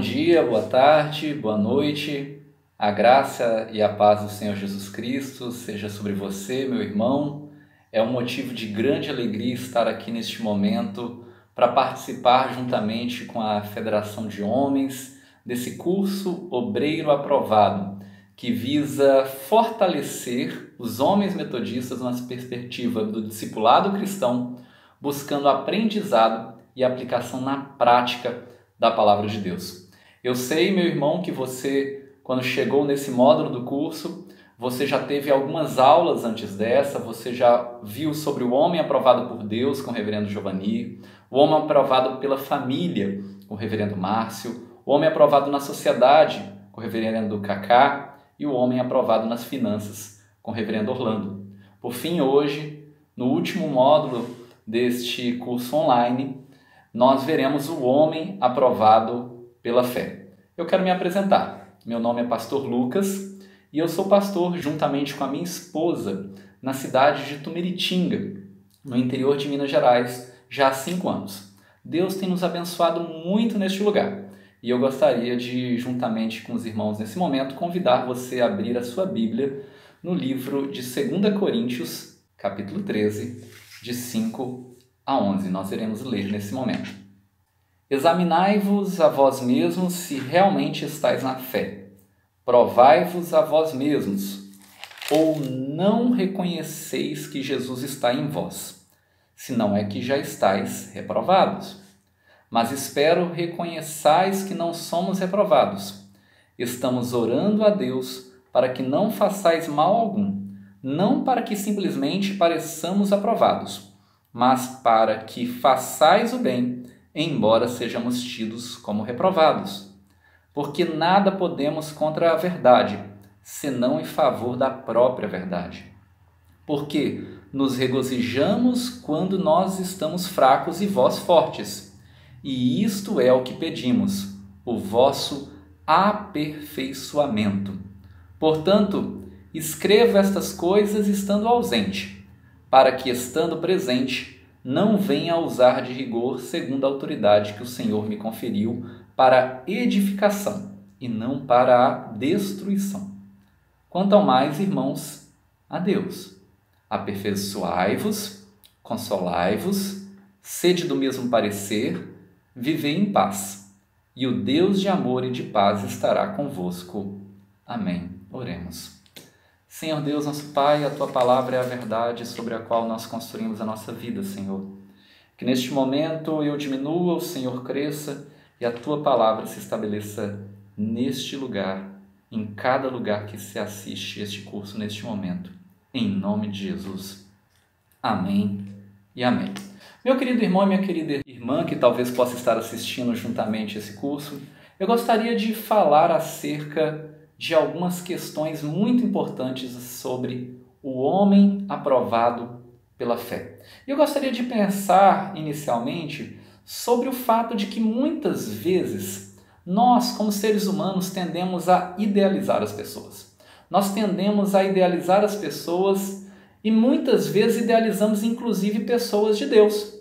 dia, boa tarde, boa noite. A graça e a paz do Senhor Jesus Cristo seja sobre você, meu irmão. É um motivo de grande alegria estar aqui neste momento para participar juntamente com a Federação de Homens desse curso Obreiro Aprovado, que visa fortalecer os homens metodistas na perspectiva do discipulado cristão, buscando aprendizado e aplicação na prática da Palavra de Deus. Eu sei, meu irmão, que você, quando chegou nesse módulo do curso, você já teve algumas aulas antes dessa, você já viu sobre o homem aprovado por Deus com o reverendo Giovanni, o homem aprovado pela família com o reverendo Márcio, o homem aprovado na sociedade com o reverendo Cacá e o homem aprovado nas finanças com o reverendo Orlando. Por fim, hoje, no último módulo deste curso online, nós veremos o homem aprovado pela fé. Eu quero me apresentar. Meu nome é Pastor Lucas e eu sou pastor juntamente com a minha esposa na cidade de Tumiritinga, no interior de Minas Gerais, já há 5 anos. Deus tem nos abençoado muito neste lugar e eu gostaria de, juntamente com os irmãos nesse momento, convidar você a abrir a sua Bíblia no livro de 2 Coríntios, capítulo 13, de 5 a 11. Nós iremos ler nesse momento. Examinai-vos a vós mesmos se realmente estáis na fé. Provai-vos a vós mesmos, ou não reconheceis que Jesus está em vós, se não é que já estáis reprovados. Mas espero reconheçais que não somos reprovados. Estamos orando a Deus para que não façais mal algum, não para que simplesmente pareçamos aprovados, mas para que façais o bem, embora sejamos tidos como reprovados. Porque nada podemos contra a verdade, senão em favor da própria verdade. Porque nos regozijamos quando nós estamos fracos e vós fortes. E isto é o que pedimos, o vosso aperfeiçoamento. Portanto, escrevo estas coisas estando ausente, para que, estando presente, não venha a usar de rigor segundo a autoridade que o Senhor me conferiu para edificação e não para a destruição. Quanto ao mais, irmãos, a Deus. Aperfeiçoai-vos, consolai-vos, sede do mesmo parecer, vivei em paz, e o Deus de amor e de paz estará convosco. Amém. Oremos. Senhor Deus, nosso Pai, a Tua palavra é a verdade sobre a qual nós construímos a nossa vida, Senhor. Que neste momento eu diminua, o Senhor cresça e a Tua palavra se estabeleça neste lugar, em cada lugar que se assiste este curso neste momento. Em nome de Jesus. Amém e amém. Meu querido irmão e minha querida irmã, que talvez possa estar assistindo juntamente esse curso, eu gostaria de falar acerca de algumas questões muito importantes sobre o homem aprovado pela fé. Eu gostaria de pensar inicialmente sobre o fato de que muitas vezes nós, como seres humanos, tendemos a idealizar as pessoas. Nós tendemos a idealizar as pessoas e muitas vezes idealizamos inclusive pessoas de Deus.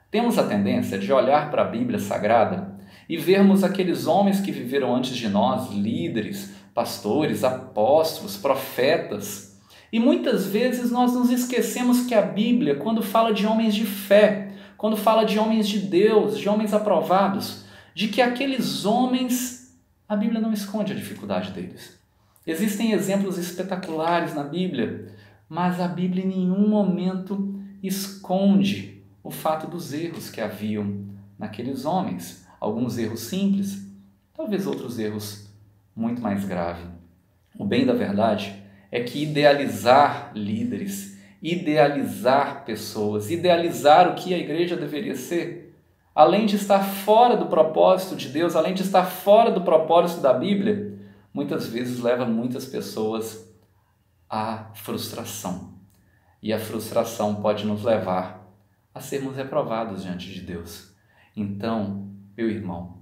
Temos a tendência de olhar para a Bíblia Sagrada e vermos aqueles homens que viveram antes de nós, líderes, pastores, apóstolos, profetas. E muitas vezes nós nos esquecemos que a Bíblia, quando fala de homens de fé, quando fala de homens de Deus, de homens aprovados, de que aqueles homens, a Bíblia não esconde a dificuldade deles. Existem exemplos espetaculares na Bíblia, mas a Bíblia em nenhum momento esconde o fato dos erros que haviam naqueles homens. Alguns erros simples, talvez outros erros muito mais graves. O bem da verdade é que idealizar líderes, idealizar pessoas, idealizar o que a igreja deveria ser, além de estar fora do propósito de Deus, além de estar fora do propósito da Bíblia, muitas vezes leva muitas pessoas à frustração. E a frustração pode nos levar a sermos reprovados diante de Deus. Então, meu irmão,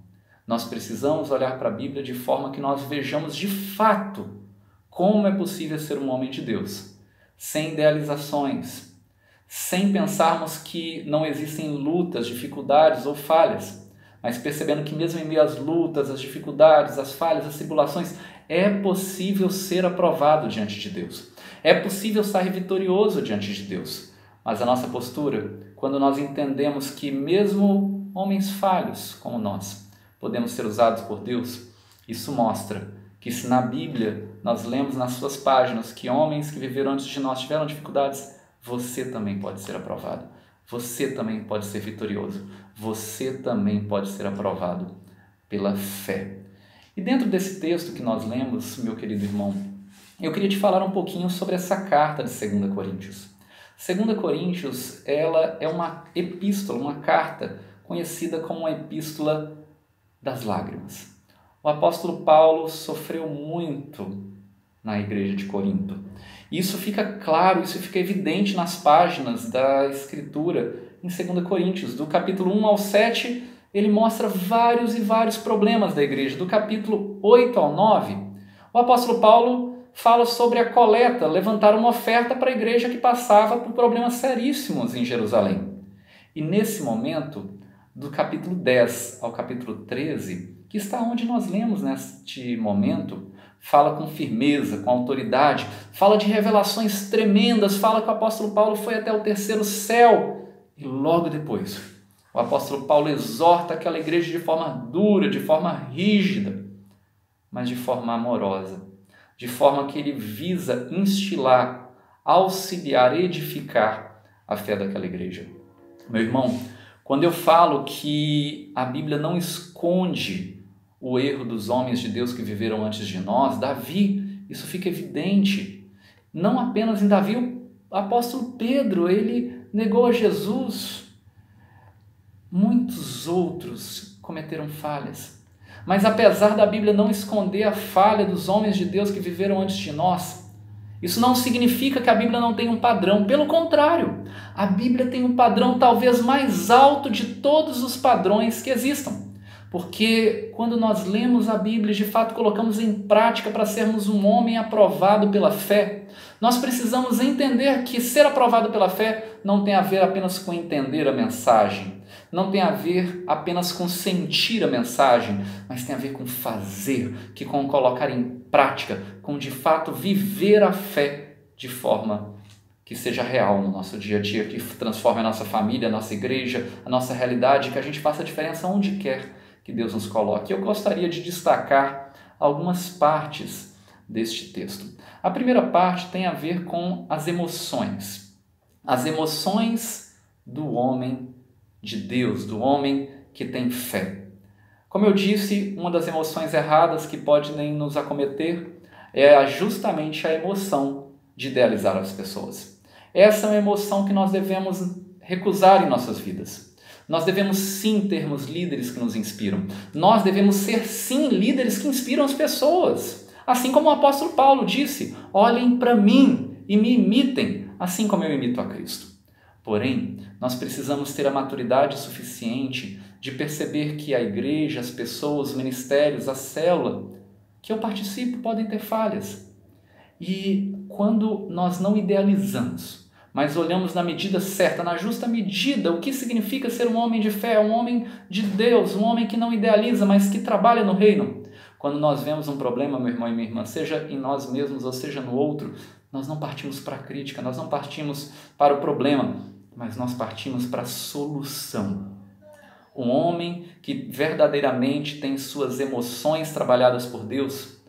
nós precisamos olhar para a Bíblia de forma que nós vejamos de fato como é possível ser um homem de Deus, sem idealizações, sem pensarmos que não existem lutas, dificuldades ou falhas, mas percebendo que mesmo em meio às lutas, às dificuldades, às falhas, às tribulações, é possível ser aprovado diante de Deus. É possível sair vitorioso diante de Deus. Mas a nossa postura, quando nós entendemos que mesmo homens falhos como nós, podemos ser usados por Deus, isso mostra que se na Bíblia nós lemos nas suas páginas que homens que viveram antes de nós tiveram dificuldades, você também pode ser aprovado. Você também pode ser vitorioso. Você também pode ser aprovado pela fé. E dentro desse texto que nós lemos, meu querido irmão, eu queria te falar um pouquinho sobre essa carta de 2 Coríntios. 2 Coríntios, ela é uma epístola, uma carta conhecida como a Epístola das Lágrimas. O apóstolo Paulo sofreu muito na igreja de Corinto. Isso fica claro, isso fica evidente nas páginas da Escritura em 2 Coríntios. Do capítulo 1 ao 7, ele mostra vários e vários problemas da igreja. Do capítulo 8 ao 9, o apóstolo Paulo fala sobre a coleta, levantar uma oferta para a igreja que passava por problemas seríssimos em Jerusalém. E nesse momento, do capítulo 10 ao capítulo 13, que está onde nós lemos neste momento, fala com firmeza, com autoridade, fala de revelações tremendas, fala que o apóstolo Paulo foi até o terceiro céu. E logo depois, o apóstolo Paulo exorta aquela igreja de forma dura, de forma rígida, mas de forma amorosa, de forma que ele visa instilar, auxiliar, edificar a fé daquela igreja. Meu irmão, quando eu falo que a Bíblia não esconde o erro dos homens de Deus que viveram antes de nós, Davi, isso fica evidente. Não apenas em Davi, o apóstolo Pedro, ele negou a Jesus. Muitos outros cometeram falhas. Mas apesar da Bíblia não esconder a falha dos homens de Deus que viveram antes de nós, isso não significa que a Bíblia não tem um padrão. Pelo contrário, a Bíblia tem um padrão talvez mais alto de todos os padrões que existam. Porque quando nós lemos a Bíblia e de fato colocamos em prática para sermos um homem aprovado pela fé, nós precisamos entender que ser aprovado pela fé não tem a ver apenas com entender a mensagem, não tem a ver apenas com sentir a mensagem, mas tem a ver com fazer, que com colocar em prática, com de fato viver a fé de forma que seja real no nosso dia a dia, que transforme a nossa família, a nossa igreja, a nossa realidade, que a gente faça a diferença onde quer que Deus nos coloque. Eu gostaria de destacar algumas partes deste texto. A primeira parte tem a ver com as emoções. As emoções do homem de Deus, do homem que tem fé. Como eu disse, uma das emoções erradas que pode nem nos acometer é justamente a emoção de idealizar as pessoas. Essa é uma emoção que nós devemos recusar em nossas vidas. Nós devemos sim termos líderes que nos inspiram. Nós devemos ser sim líderes que inspiram as pessoas. Assim como o apóstolo Paulo disse, olhem para mim e me imitem, assim como eu imito a Cristo. Porém, nós precisamos ter a maturidade suficiente de perceber que a igreja, as pessoas, os ministérios, a célula que eu participo podem ter falhas. E quando nós não idealizamos, mas olhamos na medida certa, na justa medida, o que significa ser um homem de fé, um homem de Deus, um homem que não idealiza, mas que trabalha no reino. Quando nós vemos um problema, meu irmão e minha irmã, seja em nós mesmos ou seja no outro, nós não partimos para a crítica, nós não partimos para o problema, mas nós partimos para a solução. Um homem que verdadeiramente tem suas emoções trabalhadas por Deus,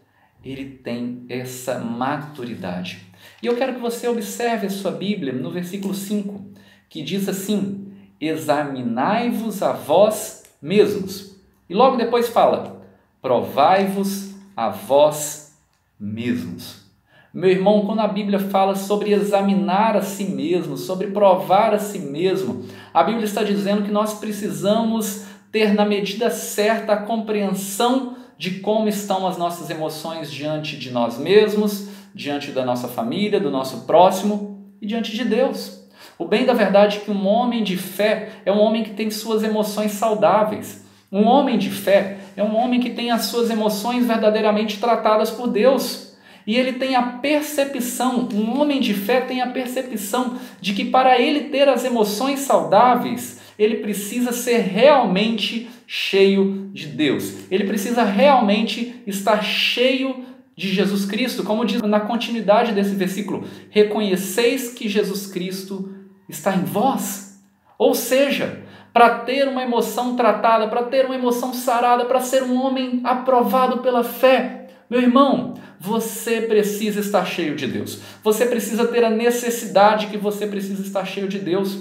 ele tem essa maturidade. E eu quero que você observe a sua Bíblia no versículo 5, que diz assim, examinai-vos a vós mesmos. E logo depois fala, provai-vos a vós mesmos. Meu irmão, quando a Bíblia fala sobre examinar a si mesmo, sobre provar a si mesmo, a Bíblia está dizendo que nós precisamos ter na medida certa a compreensão de como estão as nossas emoções diante de nós mesmos, diante da nossa família, do nosso próximo e diante de Deus. O bem da verdade é que um homem de fé é um homem que tem suas emoções saudáveis. Um homem de fé é um homem que tem as suas emoções verdadeiramente tratadas por Deus. E ele tem a percepção, um homem de fé tem a percepção de que para ele ter as emoções saudáveis, ele precisa ser realmente cheio de Deus. Ele precisa realmente estar cheio de Jesus Cristo, como diz na continuidade desse versículo: reconheceis que Jesus Cristo está em vós. Ou seja, para ter uma emoção tratada, para ter uma emoção sarada, para ser um homem aprovado pela fé, meu irmão, você precisa estar cheio de Deus. Você precisa ter a necessidade que você precisa estar cheio de Deus.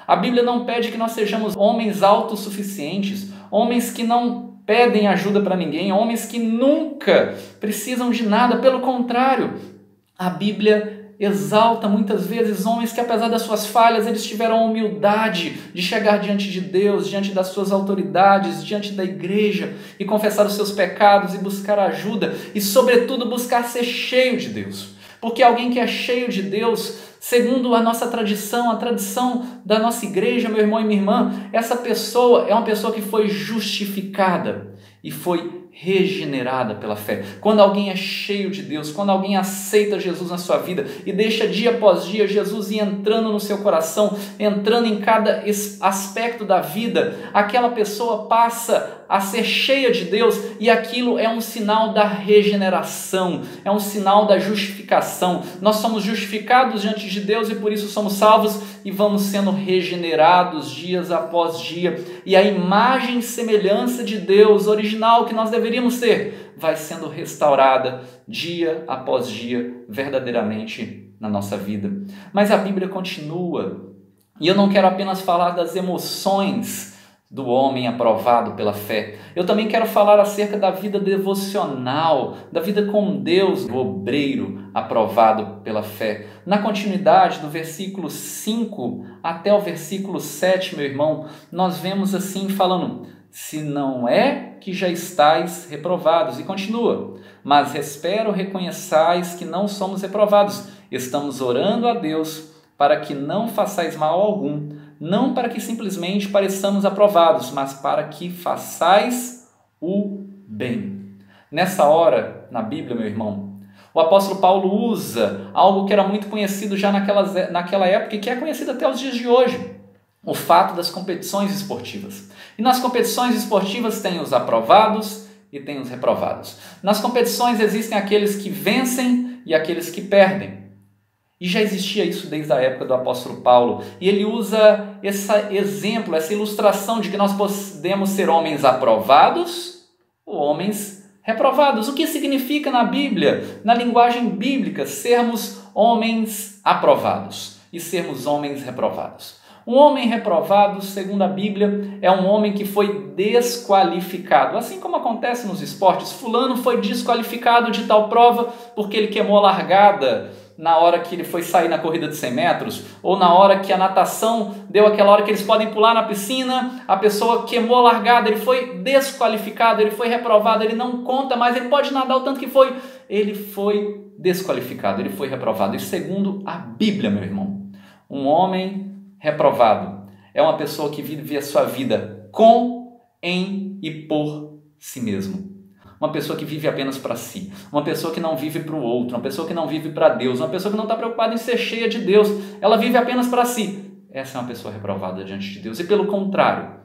A Bíblia não pede que nós sejamos homens autossuficientes, homens que não pedem ajuda para ninguém, homens que nunca precisam de nada. Pelo contrário, a Bíblia exalta muitas vezes homens que, apesar das suas falhas, eles tiveram a humildade de chegar diante de Deus, diante das suas autoridades, diante da igreja e confessar os seus pecados e buscar ajuda e, sobretudo, buscar ser cheio de Deus. Porque alguém que é cheio de Deus, segundo a nossa tradição, a tradição da nossa igreja, meu irmão e minha irmã, essa pessoa é uma pessoa que foi justificada e foi regenerada pela fé. Quando alguém é cheio de Deus, quando alguém aceita Jesus na sua vida e deixa dia após dia Jesus ir entrando no seu coração, entrando em cada aspecto da vida, aquela pessoa passa a ser cheia de Deus e aquilo é um sinal da regeneração, é um sinal da justificação. Nós somos justificados diante de Deus e por isso somos salvos e vamos sendo regenerados dias após dia. E a imagem e semelhança de Deus original que nós deveríamos ter vai sendo restaurada dia após dia verdadeiramente na nossa vida. Mas a Bíblia continua, e eu não quero apenas falar das emoções do homem aprovado pela fé. Eu também quero falar acerca da vida devocional, da vida com Deus, do obreiro aprovado pela fé. Na continuidade, do versículo 5 até o versículo 7, meu irmão, nós vemos assim falando: se não é que já estáis reprovados. E continua: mas espero reconheçais que não somos reprovados. Estamos orando a Deus para que não façais mal algum, não para que simplesmente pareçamos aprovados, mas para que façais o bem. Nessa hora, na Bíblia, meu irmão, o apóstolo Paulo usa algo que era muito conhecido já naquela época e que é conhecido até os dias de hoje: o fato das competições esportivas. E nas competições esportivas tem os aprovados e tem os reprovados. Nas competições existem aqueles que vencem e aqueles que perdem. E já existia isso desde a época do apóstolo Paulo. E ele usa esse exemplo, essa ilustração de que nós podemos ser homens aprovados ou homens reprovados. O que significa na Bíblia, na linguagem bíblica, sermos homens aprovados e sermos homens reprovados? Um homem reprovado, segundo a Bíblia, é um homem que foi desqualificado. Assim como acontece nos esportes, fulano foi desqualificado de tal prova porque ele queimou a largada na hora que ele foi sair na corrida de 100 metros, ou na hora que a natação deu aquela hora que eles podem pular na piscina, a pessoa queimou a largada, ele foi desqualificado, ele foi reprovado, ele não conta mais, ele pode nadar o tanto que foi, ele foi desqualificado, ele foi reprovado. E segundo a Bíblia, meu irmão, um homem reprovado é uma pessoa que vive a sua vida com, em e por si mesmo. Uma pessoa que vive apenas para si, uma pessoa que não vive para o outro, uma pessoa que não vive para Deus, uma pessoa que não está preocupada em ser cheia de Deus, ela vive apenas para si. Essa é uma pessoa reprovada diante de Deus. E pelo contrário,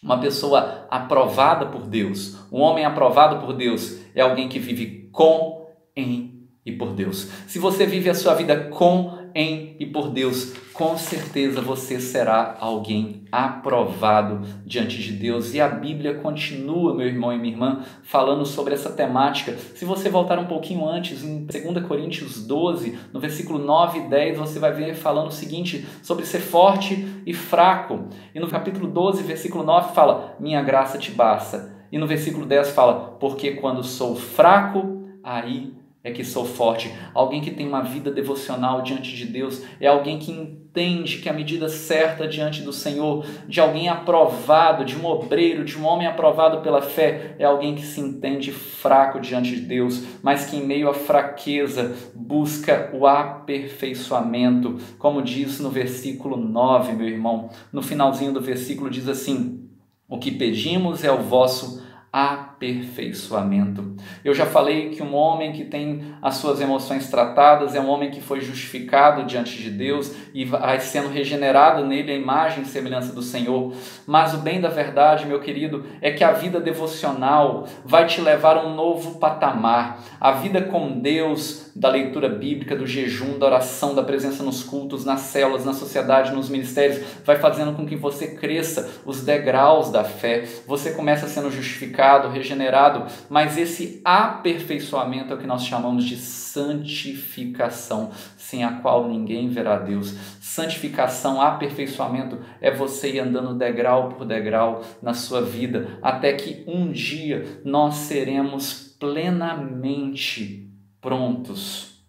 uma pessoa aprovada por Deus, um homem aprovado por Deus, é alguém que vive com, em e por Deus. Se você vive a sua vida com, em e por Deus, com certeza você será alguém aprovado diante de Deus. E a Bíblia continua, meu irmão e minha irmã, falando sobre essa temática. Se você voltar um pouquinho antes, em 2 Coríntios 12, no versículo 9 e 10, você vai ver falando o seguinte, sobre ser forte e fraco. E no capítulo 12, versículo 9, fala: minha graça te basta. E no versículo 10 fala: porque quando sou fraco, aí é que sou forte. Alguém que tem uma vida devocional diante de Deus é alguém que entende que a medida certa diante do Senhor, de alguém aprovado, de um obreiro, de um homem aprovado pela fé, é alguém que se entende fraco diante de Deus, mas que em meio à fraqueza busca o aperfeiçoamento, como diz no versículo 9, meu irmão. No finalzinho do versículo diz assim: o que pedimos é o vosso aperfeiçoamento aperfeiçoamento. Eu já falei que um homem que tem as suas emoções tratadas é um homem que foi justificado diante de Deus e vai sendo regenerado nele a imagem e semelhança do Senhor. Mas o bem da verdade, meu querido, é que a vida devocional vai te levar a um novo patamar. A vida com Deus, da leitura bíblica, do jejum, da oração, da presença nos cultos, nas células, na sociedade, nos ministérios, vai fazendo com que você cresça os degraus da fé. Você começa sendo justificado, regenerado, mas esse aperfeiçoamento é o que nós chamamos de santificação, sem a qual ninguém verá Deus. Santificação, aperfeiçoamento é você ir andando degrau por degrau na sua vida, até que um dia nós seremos plenamente prontos.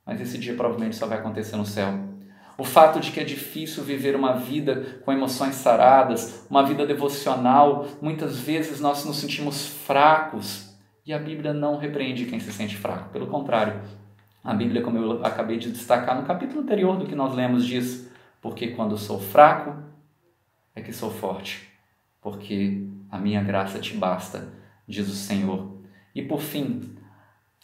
Mas esse dia provavelmente só vai acontecer no céu. O fato de que é difícil viver uma vida com emoções saradas, uma vida devocional, muitas vezes nós nos sentimos fracos. E a Bíblia não repreende quem se sente fraco. Pelo contrário, a Bíblia, como eu acabei de destacar no capítulo anterior do que nós lemos, diz: porque quando sou fraco é que sou forte, porque a minha graça te basta, diz o Senhor. E por fim,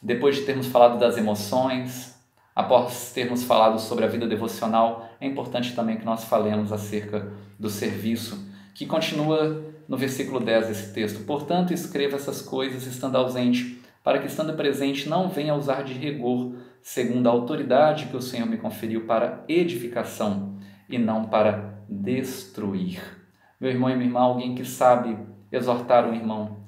depois de termos falado das emoções, após termos falado sobre a vida devocional, é importante também que nós falemos acerca do serviço, que continua no versículo 10 desse texto. Portanto, escreva essas coisas estando ausente, para que estando presente não venha a usar de rigor, segundo a autoridade que o Senhor me conferiu para edificação e não para destruir. Meu irmão e minha irmã, alguém que sabe exortar um irmão,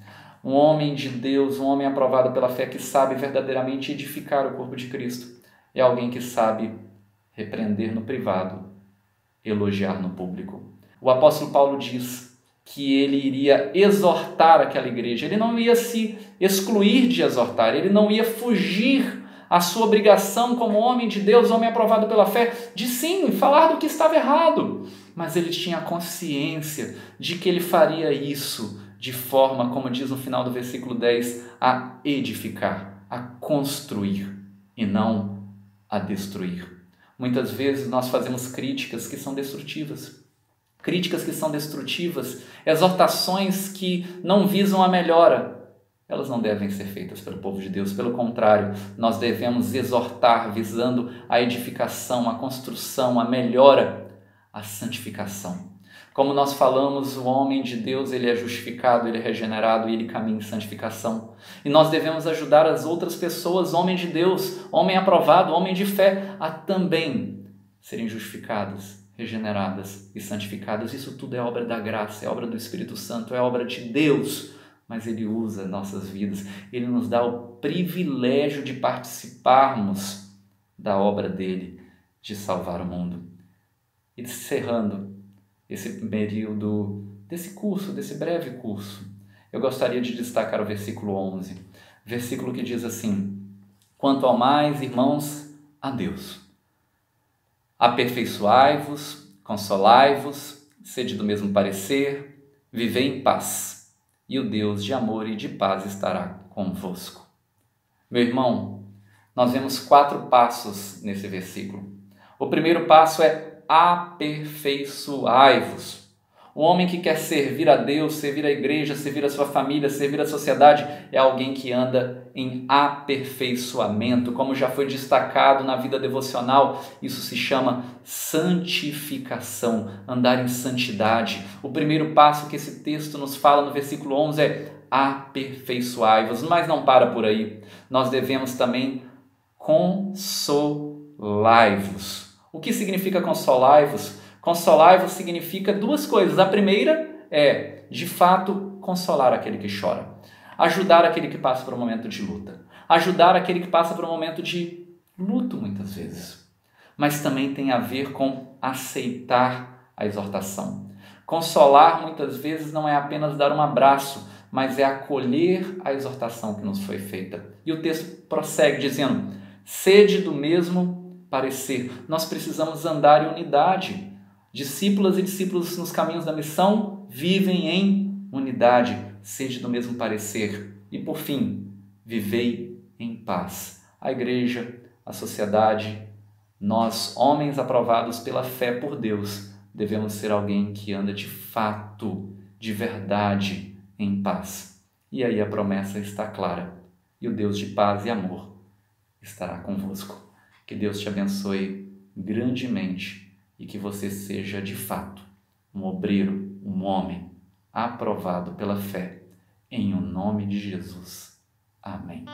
um homem de Deus, um homem aprovado pela fé que sabe verdadeiramente edificar o corpo de Cristo, é alguém que sabe repreender no privado, elogiar no público. O apóstolo Paulo diz que ele iria exortar aquela igreja, ele não ia se excluir de exortar, ele não ia fugir à sua obrigação como homem de Deus, homem aprovado pela fé, de sim, falar do que estava errado, mas ele tinha consciência de que ele faria isso de forma, como diz no final do versículo 10, a edificar, a construir e não a destruir. Muitas vezes nós fazemos críticas que são destrutivas. Críticas que são destrutivas, exortações que não visam a melhora, elas não devem ser feitas pelo povo de Deus. Pelo contrário, nós devemos exortar visando a edificação, a construção, a melhora, a santificação. Como nós falamos, o homem de Deus, ele é justificado, ele é regenerado e ele caminha em santificação. E nós devemos ajudar as outras pessoas, homem de Deus, homem aprovado, homem de fé, a também serem justificadas, regeneradas e santificadas. Isso tudo é obra da graça, é obra do Espírito Santo, é obra de Deus, mas Ele usa nossas vidas, Ele nos dá o privilégio de participarmos da obra dEle, de salvar o mundo. E encerrando esse período desse curso, desse breve curso, eu gostaria de destacar o versículo 11, versículo que diz assim: quanto ao mais, irmãos, a Deus, aperfeiçoai-vos, consolai-vos, sede do mesmo parecer, vivei em paz, e o Deus de amor e de paz estará convosco. Meu irmão, nós vemos 4 passos nesse versículo. O primeiro passo é aperfeiçoai-vos. O homem que quer servir a Deus, servir a igreja, servir a sua família, servir a sociedade, é alguém que anda em aperfeiçoamento. Como já foi destacado na vida devocional, isso se chama santificação, andar em santidade. O primeiro passo que esse texto nos fala no versículo 11 é aperfeiçoai-vos, mas não para por aí. Nós devemos também consolai-vos. O que significa consolai-vos? Consolai-vos significa 2 coisas. A primeira é, de fato, consolar aquele que chora. Ajudar aquele que passa por um momento de luta. Ajudar aquele que passa por um momento de luto, muitas vezes. Mas também tem a ver com aceitar a exortação. Consolar, muitas vezes, não é apenas dar um abraço, mas é acolher a exortação que nos foi feita. E o texto prossegue dizendo: sede do mesmo parecer. Nós precisamos andar em unidade. Discípulas e discípulos nos caminhos da missão vivem em unidade, sede do mesmo parecer. E por fim, vivei em paz. A igreja, a sociedade, nós, homens aprovados pela fé por Deus, devemos ser alguém que anda de fato, de verdade, em paz. E aí a promessa está clara. E o Deus de paz e amor estará convosco. Que Deus te abençoe grandemente e que você seja de fato um obreiro, um homem aprovado pela fé. Em o nome de Jesus. Amém.